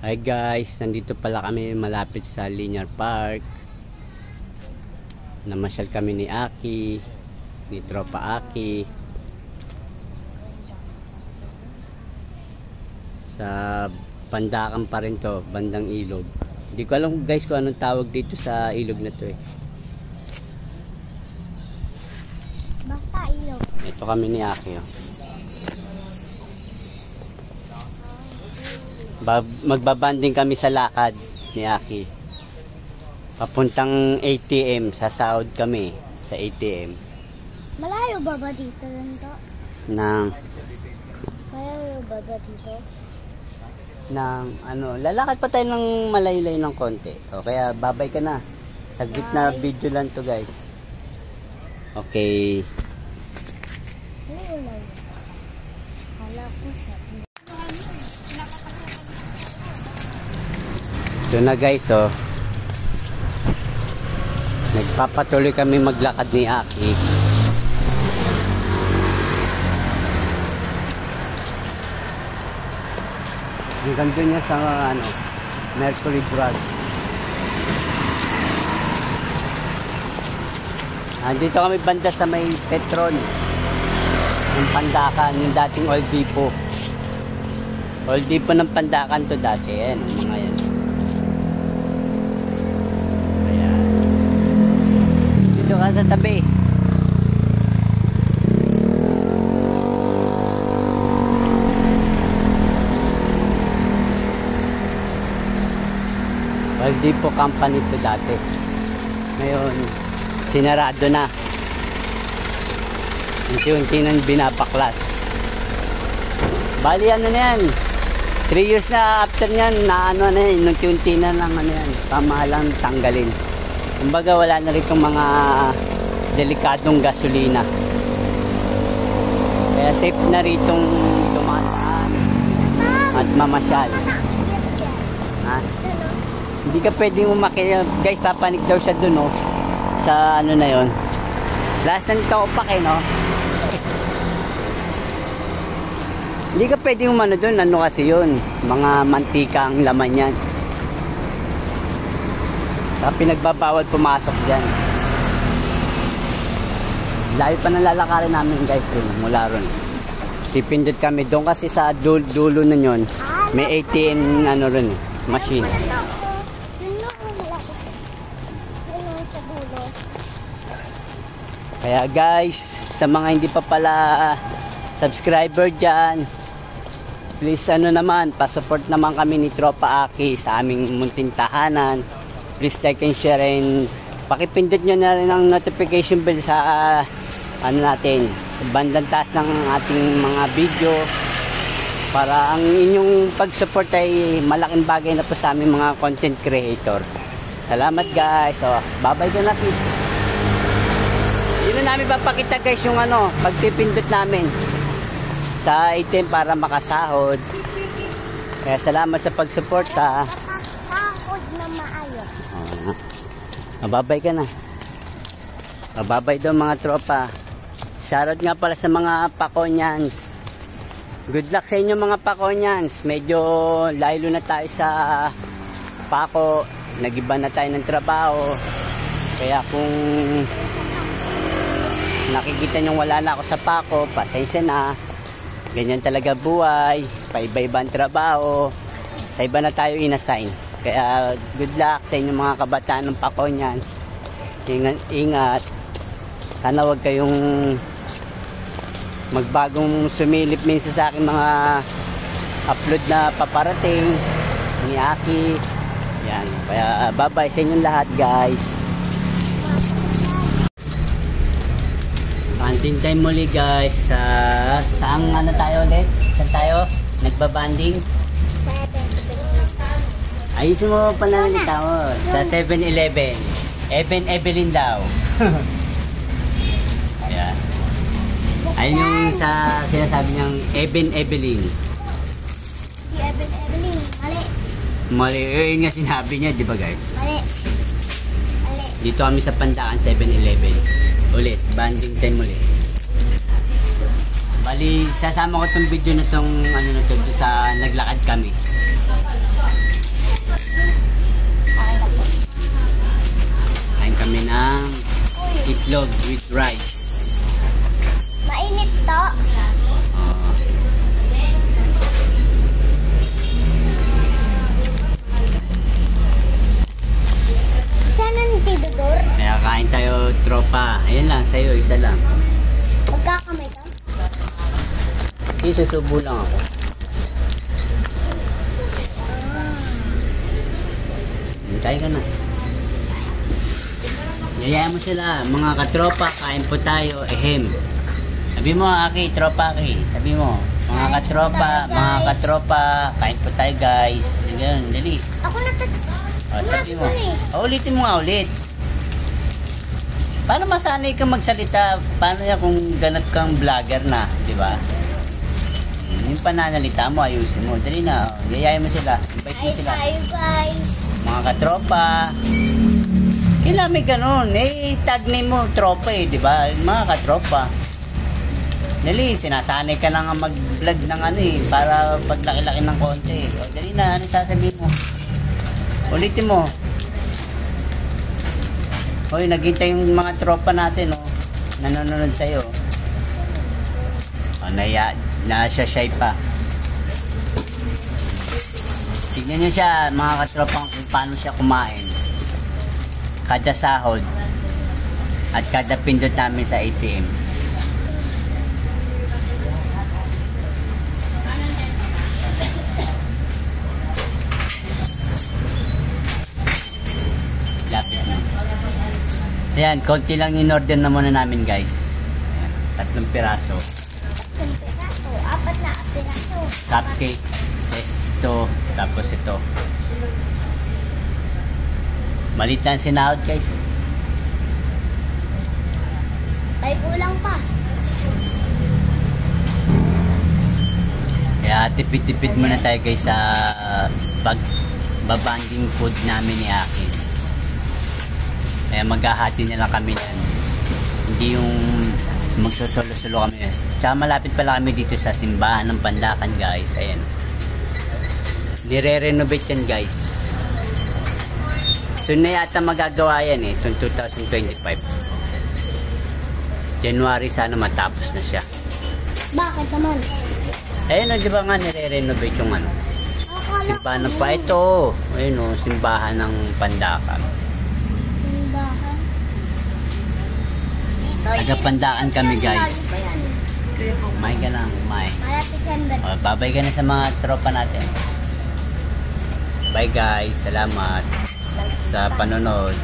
Hi guys, nandito pala kami malapit sa Linear Park. Namasyal kami ni Aki, ni Tropa Aki. Sa Pandakan pa rin to, bandang ilog. Hindi ko alam guys kung anong tawag dito sa ilog na to eh. Basta ilog. Ito kami ni Aki oh. Magbabanding kami sa lakad ni Aki. Papuntang ATM, sa sahod kami sa ATM. Malayo ba dito to? Malayo ba dito? Lalakad pa tayo ng malaylay ng konti. O kaya babay ka na. Saglit na video lang to guys. Okay. Ito na guys oh. Nagpapatuloy kami maglakad ni Aki. Hanggang doon niya sa Mercury Drug. Dito kami banda sa may Petron. Yung Pandakan, yung dating Old Depot. Old Depot ng Pandakan to dati. Ayan, mga yan. Sa tabi. Old Depot Company ito dati. Ngayon, sinarado na. Unti-unti nang binabaklas. Bali ano na yan. 3 years na after nyan, na yan, unti-unti na lang yan. Pamahalang tanggalin. Kumbaga wala na rin itong mga delikadong gasolina. Kaya safe na rin itong dumaan at mamasyal. Ha? Hindi ka pwedeng umakyat. Guys, papanik daw siya dun, oh. Sa ano na yon. Last na nito upak eh, no? Hindi ka pwedeng umano dun. Ano kasi yun? Mga mantika ang laman yan. Pinagbabawal pumasok dyan. Layo pa ng lalakarin namin guys mula ron. Pipindot kami doon kasi sa dulo na yun. May ATM ron machine. Kaya guys, sa mga hindi pa pala subscriber dyan, please naman, pa-support naman kami ni Tropa Aki sa aming munting tahanan. Please like and share and pakipindot nyo na rin ang notification bell sa natin, sa bandang taas ng ating mga video para ang inyong pag-support ay malaking bagay na po sa aming mga content creator. Salamat guys. So, bye-bye ka na. Yun na namin papakita guys yung pagpipindot namin sa item para makasahod. Kaya salamat sa pag-support ha. Mababay ka na. Mababay daw mga tropa. Shoutout nga pala sa mga Paconians. Good luck sa inyo mga Paconians. Medyo layo na tayo sa Paco. Nagiba na tayo ng trabaho. Kaya kung nakikita nyo wala na ako sa Paco, pasensya na. Ganyan talaga buhay. Paiba-ibang trabaho. Sa iba na tayo inassign. Kaya good luck sa inyong mga kabataan ng Paconian. Ingat. Sana wag kayong magbagong sumilip minsan sa akin mga upload na paparating ni Aki. Yan. Kaya bye-bye sa inyong lahat guys. Banding time muli guys. Saan tayo ulit? Saan tayo? Nagbabanding? Ayusin mo pananalita mo. Sa 7-Eleven. Evelyn daw. Ayan. Ayun yung sa sinasabi niyang Evelyn. Si Evelyn. Mali. Mali. Yun nga sinabi niya, di ba guys? Mali. Dito kami sa Pandakan 7-Eleven. Ulit. Banding time ulit. Bali, sasama ko tong video na tong sa naglakad kami. itlog with rice. Mainit to. Ah. Saan ang tidudor? Kaya kain tayo, tropa. Ayun lang, sa'yo, isa lang. Magkakamay ka? Isusubo lang ako. Hintay ka na. Yayaan mo sila, mga katropa, kain po tayo, ehem. Sabi mo, Aki, tropa Aki. Sabi mo, mga katropa, kain po tayo guys. Ganyan, dali. Ako Sabi mo, ulitin mo nga ulit. Paano masanay ka magsalita? Paano yan kung ganat kang vlogger na, di ba? Yung pananalita mo, ayusin mo. Dali na, yayain mo sila. Invite mo sila. tayo guys. Mga katropa. Kailan may ganun? Tag name mo, tropa di ba? Mga katropa. Dali, sinasanay ka lang mag-vlog ng para paglaki-laki ng konti. O, dali na, ano sasabihin mo? Ulitin mo. Hoy, naghintay yung mga tropa natin, nanonood sa'yo. Nasa-shy pa. Tignan nyo siya, mga katropa, kung paano siya kumain. Kada sahod at kada pindot namin sa ATM. Lapit na. Ayan, konti lang in-order na muna namin guys. Ayan, 3 piraso. 3 piraso, 4 na piraso. Cupcake, sesto, tapos ito. Malit lang sinahod guys. Ay, kulang pa. Kaya tipid-tipid muna tayo guys sa pagbabanding food namin ni Aki. Kaya maghahati na lang kami yan. Hindi yung magsosolo-solo kami. Tsaka malapit pala kami dito sa simbahan ng Pandakan guys. Ayan. Nire-renovate yan guys. Soon na yata magagawa yan itong 2025. January sana matapos na siya. Bakit naman? Ayun di ba nga nire-renovate yung simbahan ng pa ito. Ayun simbahan ng Pandakan. Simbahan. Taga Pandakan kami guys. May ka lang, may. December. Babay ka na sa mga tropa natin. Bye guys, salamat sa panonood.